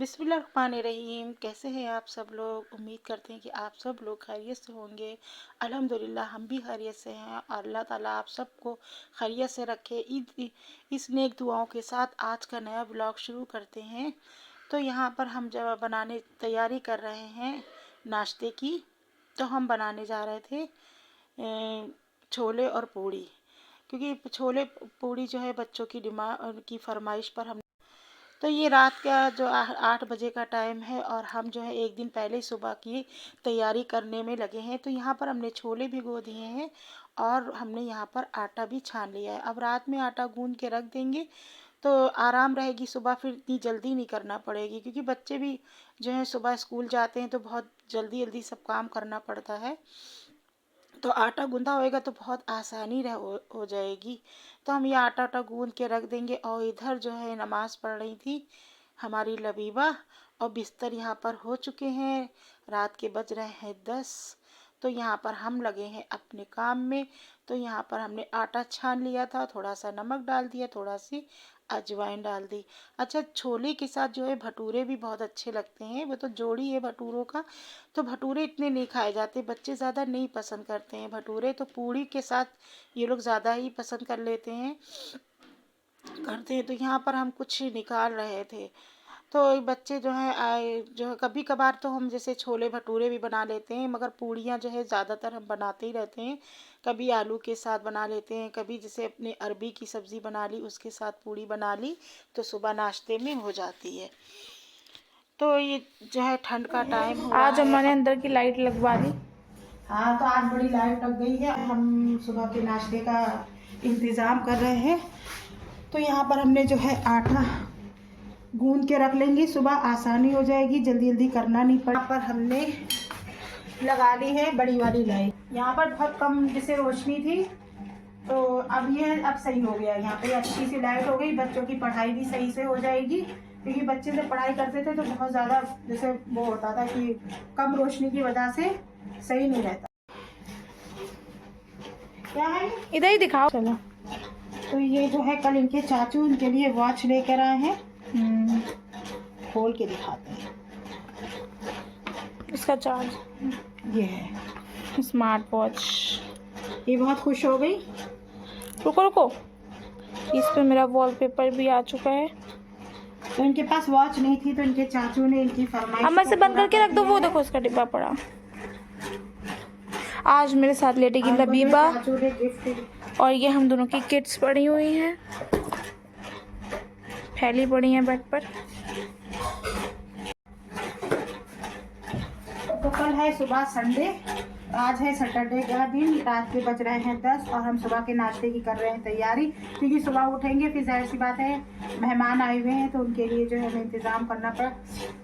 बिस्मिल्लाहिर्रहमानिर्रहीम। कैसे हैं आप सब लोग? उम्मीद करते हैं कि आप सब लोग खैरियत से होंगे। अल्हम्दुलिल्लाह हम भी खैरियत से हैं और अल्लाह ताला आप सबको खैरियत से रखे। इस नेक दुआओं के साथ आज का नया ब्लॉग शुरू करते हैं। तो यहाँ पर हम जब बनाने तैयारी कर रहे हैं नाश्ते की, तो हम बनाने जा रहे थे छोले और पूड़ी, क्योंकि छोले पूड़ी जो है बच्चों की डिमांड की फरमाइश पर हम। तो ये रात का जो 8 बजे का टाइम है और हम जो है एक दिन पहले ही सुबह की तैयारी करने में लगे हैं। तो यहाँ पर हमने छोले भिगो दिए हैं और हमने यहाँ पर आटा भी छान लिया है। अब रात में आटा गूंद के रख देंगे तो आराम रहेगी, सुबह फिर इतनी जल्दी नहीं करना पड़ेगी, क्योंकि बच्चे भी जो है सुबह स्कूल जाते हैं तो बहुत जल्दी जल्दी सब काम करना पड़ता है। तो आटा गूंदा होएगा तो बहुत आसानी हो जाएगी। तो हम ये आटा गूंद के रख देंगे। और इधर जो है नमाज पढ़ रही थी हमारी लबीबा, और बिस्तर यहाँ पर हो चुके हैं। रात के बज रहे हैं 10। तो यहाँ पर हम लगे हैं अपने काम में। तो यहाँ पर हमने आटा छान लिया था, थोड़ा सा नमक डाल दिया, थोड़ा सी अजवाइन डाल दी। अच्छा, छोले के साथ जो है भटूरे भी बहुत अच्छे लगते हैं। वो तो जोड़ी है भटूरों का, तो भटूरे इतने नहीं खाए जाते, बच्चे ज़्यादा नहीं पसंद करते हैं भटूरे। तो पूड़ी के साथ ये लोग ज़्यादा ही पसंद कर लेते हैं, करते हैं। तो यहाँ पर हम कुछ निकाल रहे थे। तो बच्चे जो हैं आए, जो है कभी कभार तो हम जैसे छोले भटूरे भी बना लेते हैं, मगर पूड़ियाँ जो है ज़्यादातर हम बनाते ही रहते हैं। कभी आलू के साथ बना लेते हैं, कभी जैसे अपने अरबी की सब्ज़ी बना ली उसके साथ पूड़ी बना ली, तो सुबह नाश्ते में हो जाती है। तो ये जो है ठंड का टाइम हो रहा है। आज हमने अंदर की लाइट लगवा दी। हाँ, तो आज बड़ी लाइट लग गई है। हम सुबह के नाश्ते का इंतज़ाम कर रहे हैं। तो यहाँ पर हमने जो है आटा गूंद के रख लेंगे, सुबह आसानी हो जाएगी, जल्दी जल्दी करना नहीं पड़ा। पर हमने लगा ली है बड़ी वाली लाइट। यहाँ पर बहुत कम जैसे रोशनी थी, तो अब ये अब सही हो गया। यहाँ पे अच्छी सी लाइट हो गई, बच्चों की पढ़ाई भी सही से हो जाएगी। क्योंकि बच्चे जब पढ़ाई करते थे तो बहुत ज़्यादा जैसे वो होता था कि कम रोशनी की वजह से सही नहीं रहता। क्या है इधर ही दिखाओ। चलो, तो ये जो है कल इनके चाचू इनके लिए वॉच लेकर आए हैं। खोल के दिखाते हैं। इसका चार्ज ये है स्मार्ट वॉच। ये बहुत खुश हो गई। रुको रुको, इस पे मेरा वॉलपेपर भी आ चुका है। तो इनके पास वॉच नहीं थी, तो इनके चाचू ने इनकी फरमाइश अम्मा से बंद करके रख दो। वो देखो उसका डिब्बा पड़ा। आज मेरे साथ लेटेगी लबीबा, चाचू ने गिफ्ट। और ये हम दोनों की किट्स पड़ी हुई हैं, फैली पड़ी हैं बेड पर। तो कल है सुबह संडे, आज है सैटरडे का दिन। रात के बज रहे हैं 10 और हम सुबह के नाश्ते की कर रहे हैं तैयारी। क्योंकि सुबह उठेंगे फिर जाहिर सी बात है मेहमान आए हुए हैं, तो उनके लिए जो है हमें इंतज़ाम करना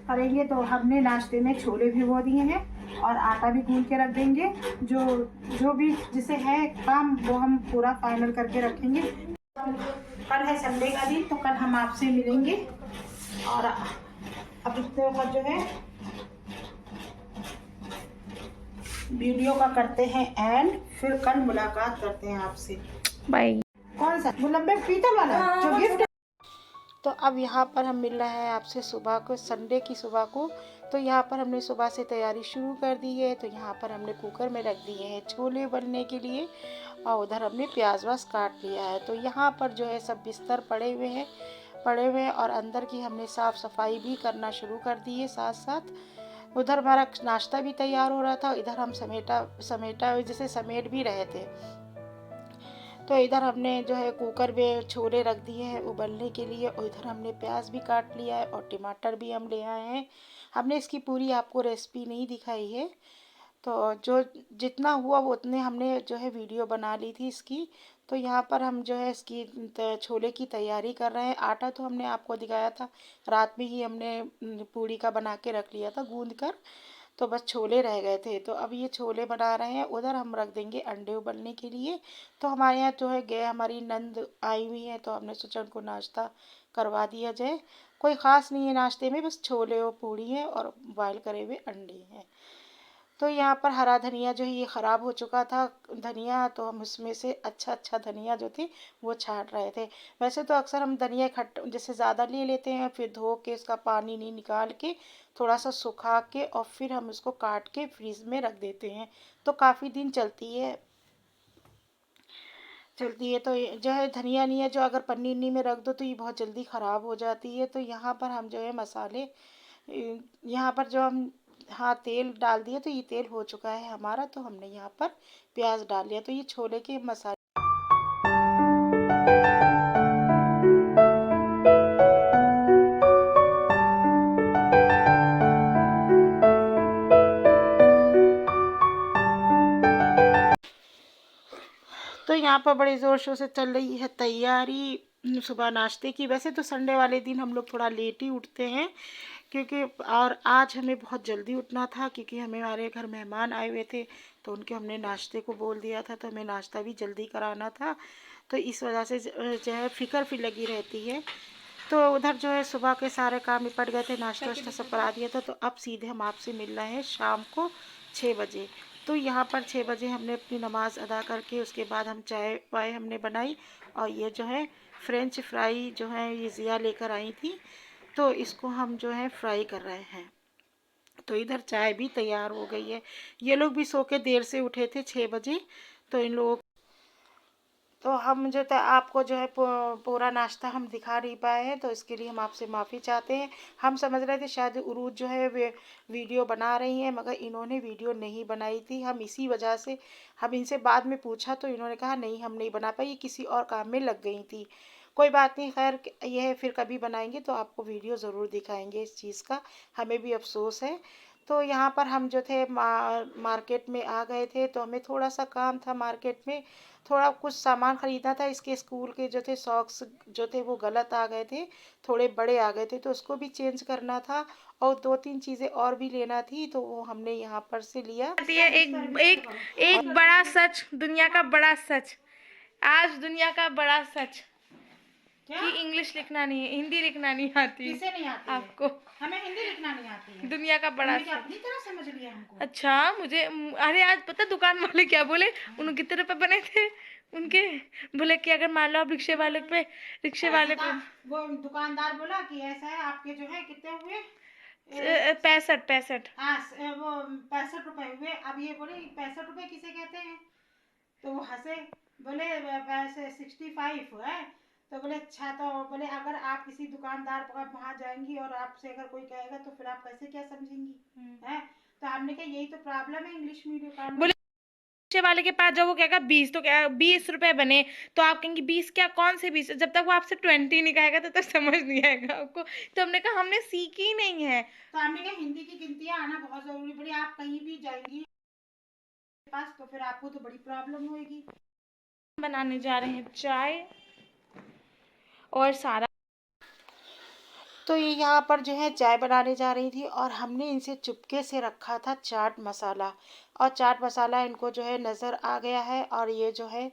करेंगे। तो हमने नाश्ते में छोले भिगो दिए हैं और आटा भी गूंद के रख देंगे। जो भी जिसे है काम वो हम पूरा फाइनल करके रखेंगे। कल है संडे का दिन, तो कल हम आपसे मिलेंगे। और अब इतने वक्त जो है वीडियो का करते हैं एंड, फिर कल मुलाकात करते हैं आपसे। बाय। कौन सा मुलम्बे पीतल वाला जो गिफ्ट। तो अब यहाँ पर हम मिल रहे हैं आपसे सुबह को, संडे की सुबह को। तो यहाँ पर हमने सुबह से तैयारी शुरू कर दी है। तो यहाँ पर हमने कुकर में रख दिए हैं छोले बनने के लिए, और उधर हमने प्याज व्याज काट लिया है। तो यहाँ पर जो है सब बिस्तर पड़े हुए हैं और अंदर की हमने साफ़ सफाई भी करना शुरू कर दी है साथ साथ। उधर हमारा नाश्ता भी तैयार हो रहा था, इधर हम समेटा जैसे समेट भी रहे थे। तो इधर हमने जो है कुकर में छोले रख दिए हैं उबलने के लिए, और इधर हमने प्याज भी काट लिया है और टमाटर भी हम ले आए हैं। हमने इसकी पूरी आपको रेसिपी नहीं दिखाई है, तो जो जितना हुआ वो उतने हमने जो है वीडियो बना ली थी इसकी। तो यहाँ पर हम जो है इसकी छोले की तैयारी कर रहे हैं। आटा तो हमने आपको दिखाया था, रात में ही हमने पूड़ी का बना के रख लिया था गूंद कर। तो बस छोले रह गए थे, तो अब ये छोले बना रहे हैं। उधर हम रख देंगे अंडे उबलने के लिए। तो हमारे यहाँ जो है गए हमारी नंद आई हुई है, तो हमने सोचा उनको नाश्ता करवा दिया जाए। कोई ख़ास नहीं है नाश्ते में, बस छोले और पूड़ी है और बॉयल करे हुए अंडे हैं। तो यहाँ पर हरा धनिया जो है ये ख़राब हो चुका था धनिया, तो हम उसमें से अच्छा धनिया जो थी वो छांट रहे थे। वैसे तो अक्सर हम धनिया जैसे ज़्यादा ले लेते हैं, फिर धो के उसका पानी नहीं निकाल के थोड़ा सा सुखा के और फिर हम उसको काट के फ्रीज में रख देते हैं, तो काफ़ी दिन चलती है। तो जो है धनिया नहीं है जो अगर पन्नी उन्नी में रख दो तो ये बहुत जल्दी ख़राब हो जाती है। तो यहाँ पर हम जो है मसाले, यहाँ पर जो हम, हाँ, तेल डाल दिए तो ये तेल हो चुका है हमारा, तो हमने यहाँ पर प्याज डाल लिया। तो ये छोले के मसाले, तो यहाँ पर बड़े ज़ोर शोर से चल रही है तैयारी सुबह नाश्ते की। वैसे तो संडे वाले दिन हम लोग थोड़ा लेट ही उठते हैं, क्योंकि और आज हमें बहुत जल्दी उठना था क्योंकि हमारे घर मेहमान आए हुए थे, तो उनके हमने नाश्ते को बोल दिया था, तो हमें नाश्ता भी जल्दी कराना था। तो इस वजह से जो है फ़िक्र भी लगी रहती है। तो उधर जो है सुबह के सारे काम निपट गए थे, नाश्ता वाश्ता सब करा दिया था। तो अब सीधे हम आपसे मिल रहे हैं शाम को 6 बजे। तो यहाँ पर 6 बजे हमने अपनी नमाज़ अदा करके उसके बाद हम चाय वाय हमने बनाई, और ये जो है फ्रेंच फ्राई जो है ये ज़िया लेकर आई थी, तो इसको हम जो है फ्राई कर रहे हैं। तो इधर चाय भी तैयार हो गई है। ये लोग भी सो के देर से उठे थे 6 बजे, तो इन लोगों, तो हम जो था आपको जो है पूरा नाश्ता हम दिखा नहीं पाए हैं, तो इसके लिए हम आपसे माफ़ी चाहते हैं। हम समझ रहे थे शायद उरूज जो है वे वीडियो बना रही हैं, मगर इन्होंने वीडियो नहीं बनाई थी। हम इसी वजह से, हम इनसे बाद में पूछा तो इन्होंने कहा नहीं हम नहीं बना पाई, किसी और काम में लग गई थी। कोई बात नहीं, खैर यह फिर कभी बनाएंगे तो आपको वीडियो ज़रूर दिखाएंगे इस चीज़ का, हमें भी अफसोस है। तो यहाँ पर हम जो थे मार्केट में आ गए थे, तो हमें थोड़ा सा काम था मार्केट में, थोड़ा कुछ सामान ख़रीदना था। इसके स्कूल के जो थे सॉक्स जो थे वो गलत आ गए थे, थोड़े बड़े आ गए थे, तो उसको भी चेंज करना था, और 2-3 चीज़ें और भी लेना थी, तो वो हमने यहाँ पर से लिया। ये एक बड़ा सच, दुनिया का बड़ा सच, आज दुनिया का बड़ा सच कि इंग्लिश लिखना नहीं है, हिंदी लिखना नहीं आती। किसे नहीं आती है? आपको? हमें हिंदी लिखना नहीं आती है। दुनिया का बड़ा तुमने क्या सच। अपनी तरह समझ लिया हमको? अच्छा, मुझे अरे आज पता दुकान वाले क्या बोले, उन्होंने कितने रुपए बने थे उनके, बोले कि अगर मान लो आप रिक्शे वाले पे वो दुकानदार बोला कि ऐसा है, आपके जो है कितने हुए? 65। हाँ, वो 65 रुपए हुए। अब ये बोले 65 रुपए किसे कहते हैं, तो वो हंसे, बोले वैसे 65 है। तो बोले अच्छा, तो बोले अगर आप किसी दुकानदार पर वहाँ जाएंगी और आपसे अगर कोई कहेगा तो फिर आप कैसे क्या समझेंगी, है? तो हमने कहा यही तो प्रॉब्लम है इंग्लिश मीडियम का। बोले रिक्शे वाले के पास जाओ, वो कहेगा 20, तो क्या 20 रुपए बने, तो आप कहेंगे 20 क्या, कौन से 20, जब तक वो आपसे 20 नहीं कहेगा तब तक समझ नहीं आएगा आपको। तो हमने कहा हमने सीखी ही नहीं है। तो हमने कहा हिंदी की गिनतियाँ आना बहुत जरूरी, बोले आप कहीं भी जाएंगी पास तो फिर आपको तो बड़ी प्रॉब्लम होगी। बनाने जा रहे हैं चाय और सारा। तो ये यहाँ पर जो है चाय बनाने जा रही थी, और हमने इनसे चुपके से रखा था चाट मसाला, और चाट मसाला इनको जो है नज़र आ गया है, और ये जो है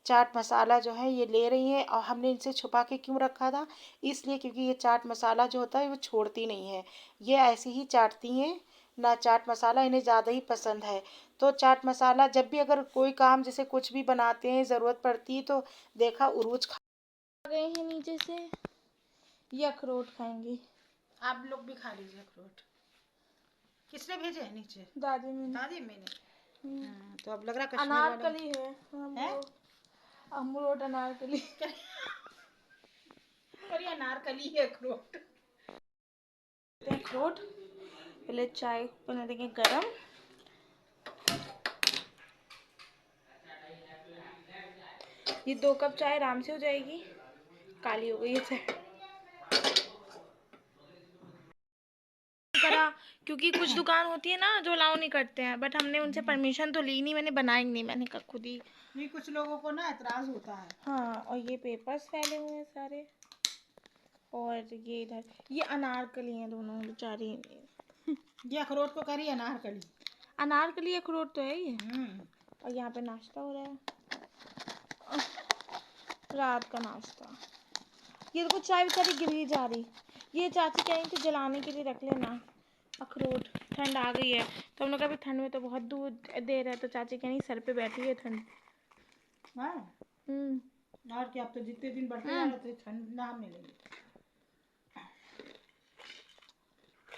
चाट मसाला जो है ये ले रही हैं। और हमने इनसे छुपा के क्यों रखा था, इसलिए क्योंकि ये चाट मसाला जो होता है वो छोड़ती नहीं है, ये ऐसे ही चाटती हैं ना। चाट मसाला इन्हें ज़्यादा ही पसंद है। तो चाट मसाला जब भी अगर कोई काम जैसे कुछ भी बनाते हैं ज़रूरत पड़ती है, तो देखा उरूज खा गए हैं नीचे से, ये अखरोट खाएंगे। आप लोग भी खा लीजिए अखरोट। किसने भेजे हैं नीचे? दादी में दादी मैंने। तो अब लग रहा कश्मीर अनारकली है, अमरूद अनारकली। और ये अनारकली है अखरोट। अखरोट पहले चाय बना देंगे गरम। ये 2 कप चाय आराम से हो जाएगी, काली हो गई है चाय करा, क्योंकि कुछ दुकान होती है ना जो अलाउ नहीं करते हैं, बट हमने उनसे परमिशन तो ली नहीं, मैंने बनाई नहीं, मैंने कहा खुद ही। नहीं, कुछ लोगों को ना एतराज होता है। हाँ, और ये पेपर्स फैले हुए हैं सारे, और ये इधर ये अनारकली हैं दोनों बेचारी। ये अखरोट को करी अनारकली। अनारकली अखरोट तो है ये। और यहाँ पे नाश्ता हो रहा है, रात का नाश्ता। ये देखो चाय बेचारी गिर ही जा रही। ये चाची कहीं थी जलाने के लिए रख लेना अखरोट। ठंड आ गई है, तो हमने कहा भी ठंड में तो बहुत दूध दे रहा है, तो चाची कह नहीं सर पे बैठी है ठंड। हाँ और क्या, अब तो जितने दिन बढ़ते जा रहे थे ठंड ना मिलेगी।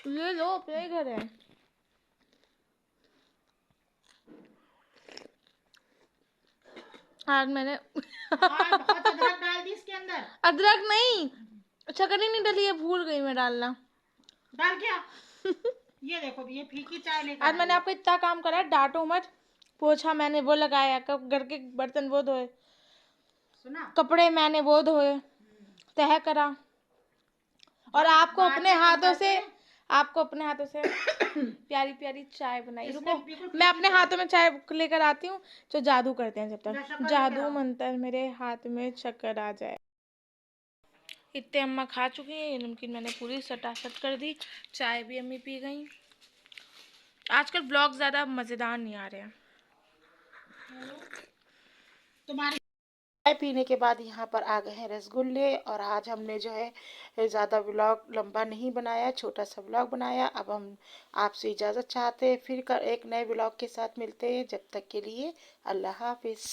ले लो, अपना ही घर है। आज मैंने हाँ बहुत अदरक डाल दी इसके अंदर। अदरक नहीं, शक्कर ही नहीं डली है, भूल गई मैं डालना। डाल क्या? ये देखो ये फीकी चाय लेकर आज मैंने आई है। आपको इतना काम करा, डांटो मत। पोछा मैंने वो लगाया, कब घर के बर्तन वो धोए, सुना? कपड़े मैंने वो धोए, तह करा, और जब आपको अपने बातें कर हाथों से, करके आपको अपने हाथों से प्यारी प्यारी चाय बनाई। इसमें रुको, बिल्कुल मैं फीकी अपने चाय। हाथों में चाय लेकर आती हूँ, जो जादू करते हैं जब जा तक, शक्कर लेकर जादू आओ। मंत्र मेरे हाथ में चक्कर आ जाए। इतने अम्मा खा चुकी हैं, ये नमकीन मैंने पूरी सटासट कर दी, चाय भी अम्मी पी गई। आजकल ब्लॉग ज़्यादा मज़ेदार नहीं आ रहे हैं। तुम्हारी चाय पीने के बाद यहाँ पर आ गए हैं रसगुल्ले, और आज हमने जो है ज़्यादा व्लॉग लंबा नहीं बनाया, छोटा सा व्लॉग बनाया। अब हम आपसे इजाज़त चाहते हैं, फिर एक नए व्लॉग के साथ मिलते हैं, जब तक के लिए अल्लाह हाफिज़।